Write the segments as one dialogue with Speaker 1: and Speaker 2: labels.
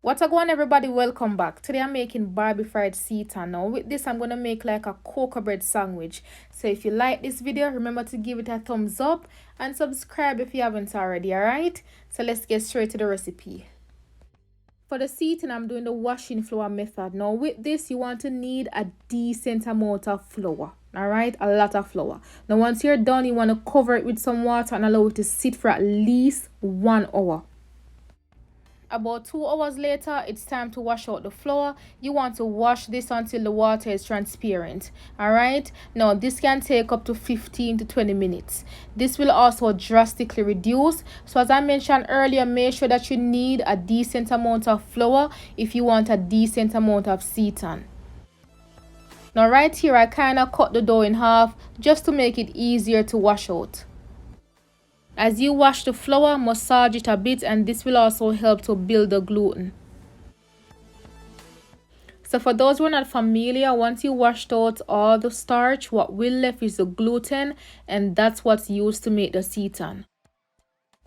Speaker 1: What's going on, everybody? Welcome back. Today I'm making Barbie fried Seitan. Now with this I'm gonna make like a cocoa bread sandwich. So if you like this video, remember to give it a thumbs up and subscribe if you haven't already. Alright, so let's get straight to the recipe. For the Seitan, I'm doing the washing flour method. Now with this you want to need a decent amount of flour. Alright, a lot of flour. Now once you're done, you want to cover it with some water and allow it to sit for at least 1 hour. About 2 hours later, it's time to wash out the flour. You want to wash this until the water is transparent. Alright, now this can take up to 15 to 20 minutes. This will also drastically reduce. So as I mentioned earlier, make sure that you need a decent amount of flour if you want a decent amount of seitan. Now right here I kind of cut the dough in half just to make it easier to wash out. As you wash the flour, massage it a bit, and this will also help to build the gluten. So for those who are not familiar, once you washed out all the starch, what will left is the gluten, and that's what's used to make the seitan.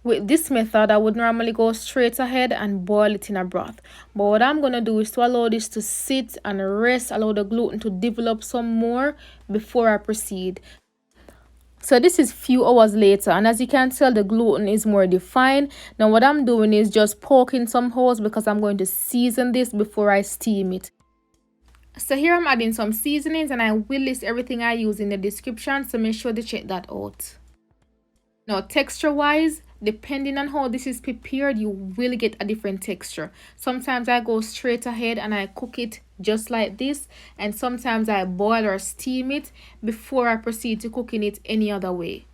Speaker 1: With this method, I would normally go straight ahead and boil it in a broth. But what I'm going to do is to allow this to sit and rest, allow the gluten to develop some more before I proceed. So this is few hours later, and as you can tell, the gluten is more defined. Now what I'm doing is just poking some holes because I'm going to season this before I steam it. So here I'm adding some seasonings, and I will list everything I use in the description, so make sure to check that out. Now texture wise, depending on how this is prepared, you will get a different texture. Sometimes I go straight ahead and I cook it just like this, and sometimes I boil or steam it before I proceed to cooking it any other way.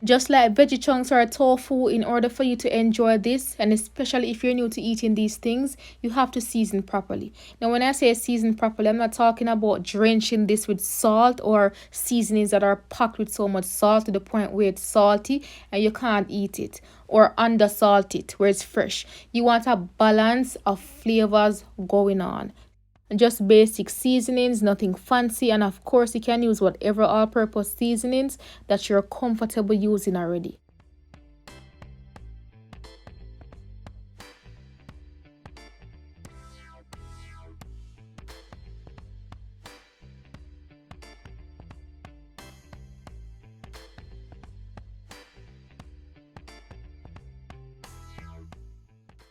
Speaker 1: Just like veggie chunks or tofu, in order for you to enjoy this, and especially if you're new to eating these things, you have to season properly. Now when I say season properly, I'm not talking about drenching this with salt or seasonings that are packed with so much salt to the point where it's salty and you can't eat it, or under salt it where it's fresh. You want a balance of flavors going on. Just basic seasonings, nothing fancy, and of course you can use whatever all-purpose seasonings that you're comfortable using already.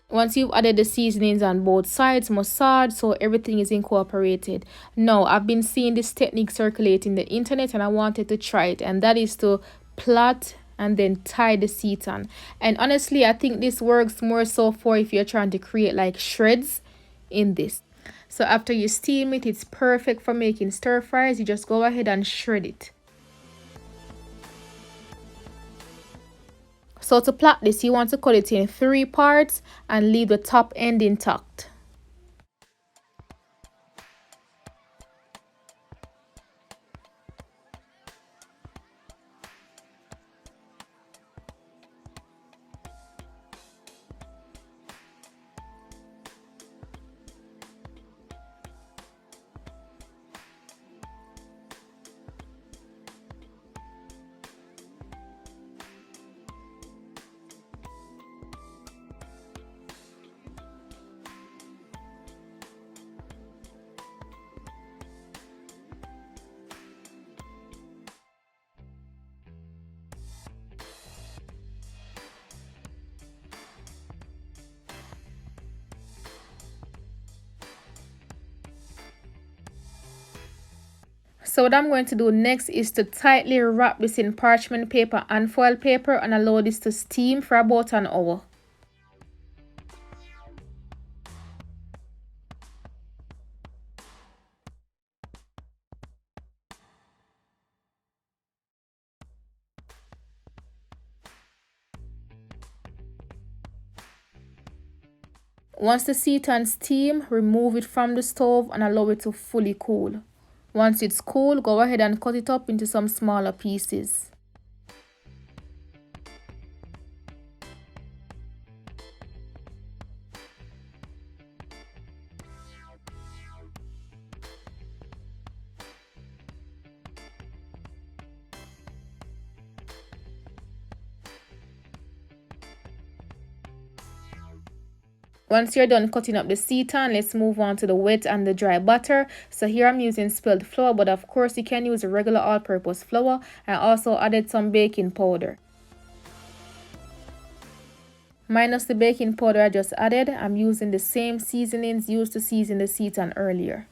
Speaker 1: Once you've added the seasonings on both sides, massage so everything is incorporated. Now I've been seeing this technique circulating the internet and I wanted to try it, and that is to plait and then tie the seitan. And honestly, I think this works more so for if you're trying to create like shreds in this. So after you steam it, it's perfect for making stir fries. You just go ahead and shred it. So to plait this, you want to cut it in 3 parts and leave the top end intact. So what I'm going to do next is to tightly wrap this in parchment paper and foil paper and allow this to steam for about an hour. Once the seitan steam, remove it from the stove and allow it to fully cool. Once it's cool, go ahead and cut it up into some smaller pieces. Once you're done cutting up the seitan, let's move on to the wet and the dry butter. So here I'm using spelled flour, but of course you can use a regular all-purpose flour. I also added some baking powder. Minus the baking powder I just added, I'm using the same seasonings used to season the seitan earlier.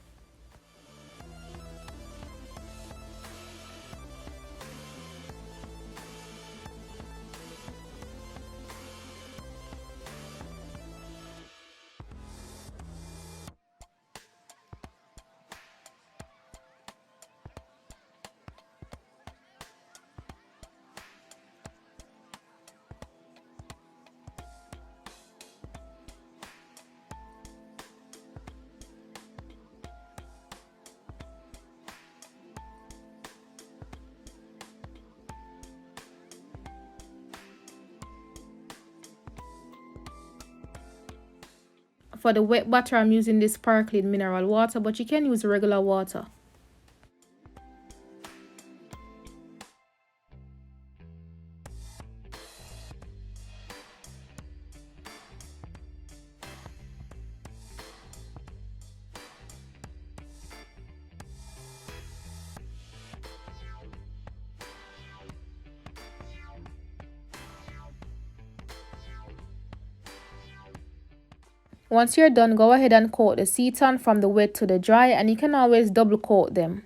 Speaker 1: For the wet butter, I'm using this sparkling mineral water, but you can use regular water. Once you're done, go ahead and coat the seitan from the wet to the dry, and you can always double coat them.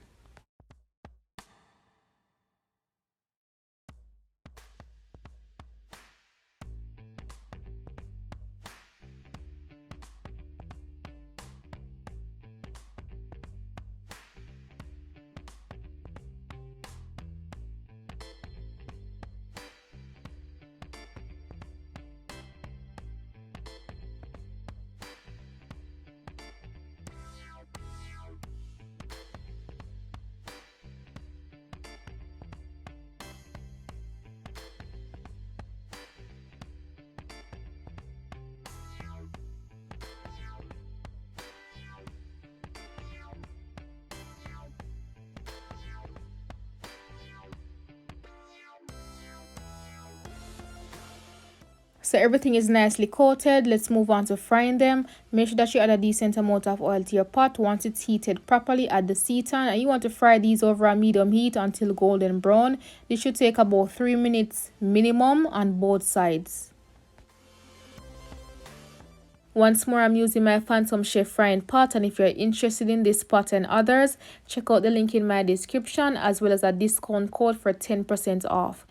Speaker 1: So everything is nicely coated. Let's move on to frying them. Make sure that you add a decent amount of oil to your pot. Once it's heated properly, add the seitan, and you want to fry these over a medium heat until golden brown. This should take about 3 minutes minimum on both sides. Once more, I'm using my Phantom Chef frying pot, and if you're interested in this pot and others, check out the link in my description as well as a discount code for 10% off.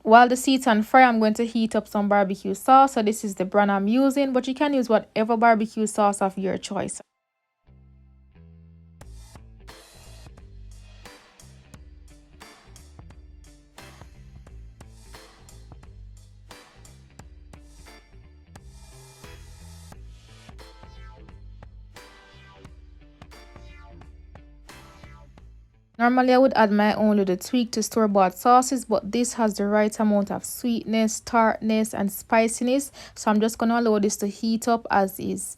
Speaker 1: While the seitan fry, I'm going to heat up some barbecue sauce. So this is the brand I'm using, but you can use whatever barbecue sauce of your choice. Normally, I would add my own little tweak to store-bought sauces, but this has the right amount of sweetness, tartness, and spiciness. So I'm just going to allow this to heat up as is.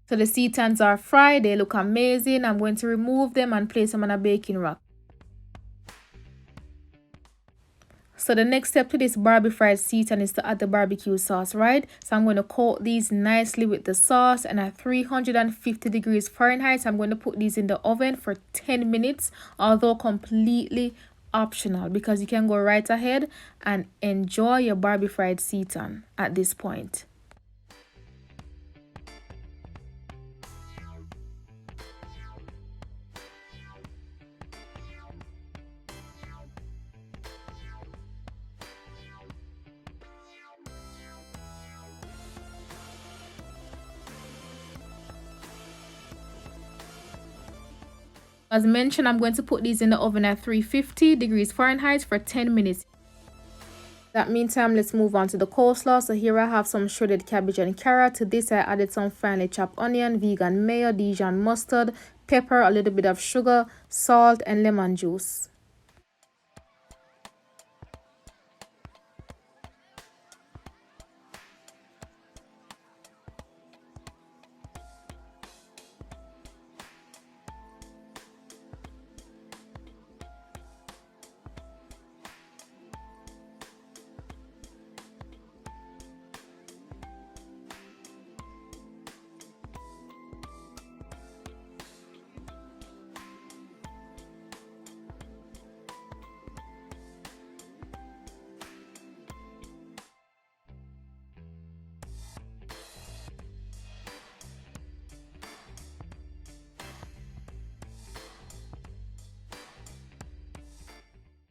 Speaker 1: So the seitans are fried. They look amazing. I'm going to remove them and place them on a baking rack. So the next step to this Barbie fried seitan is to add the barbecue sauce, right? So I'm going to coat these nicely with the sauce, and at 350 degrees Fahrenheit, I'm going to put these in the oven for 10 minutes, although completely optional, because you can go right ahead and enjoy your Barbie fried seitan at this point. As mentioned, I'm going to put these in the oven at 350 degrees Fahrenheit for 10 minutes. That meantime, let's move on to the coleslaw. So here I have some shredded cabbage and carrot. To this I added some finely chopped onion, vegan mayo, Dijon mustard, pepper, a little bit of sugar, salt, and lemon juice.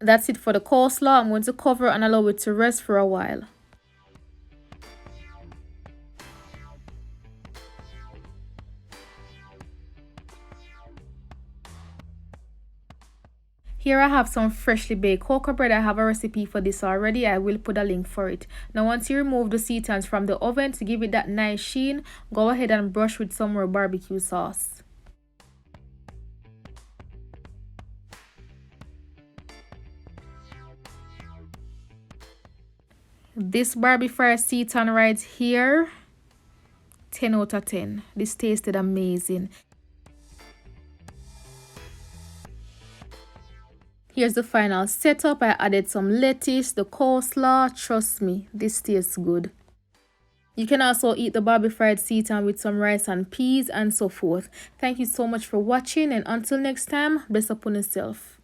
Speaker 1: That's it for the coleslaw. I'm going to cover and allow it to rest for a while. Here I have some freshly baked cocoa bread. I have a recipe for this already. I will put a link for it. Now once you remove the Seitans from the oven to give it that nice sheen, go ahead and brush with some more barbecue sauce. This Barbie fried Seitan right here, 10 out of 10. This tasted amazing. Here's the final setup. I added some lettuce, the coleslaw. Trust me, this tastes good. You can also eat the Barbie fried Seitan with some rice and peas and so forth. Thank you so much for watching, and until next time, bless upon yourself.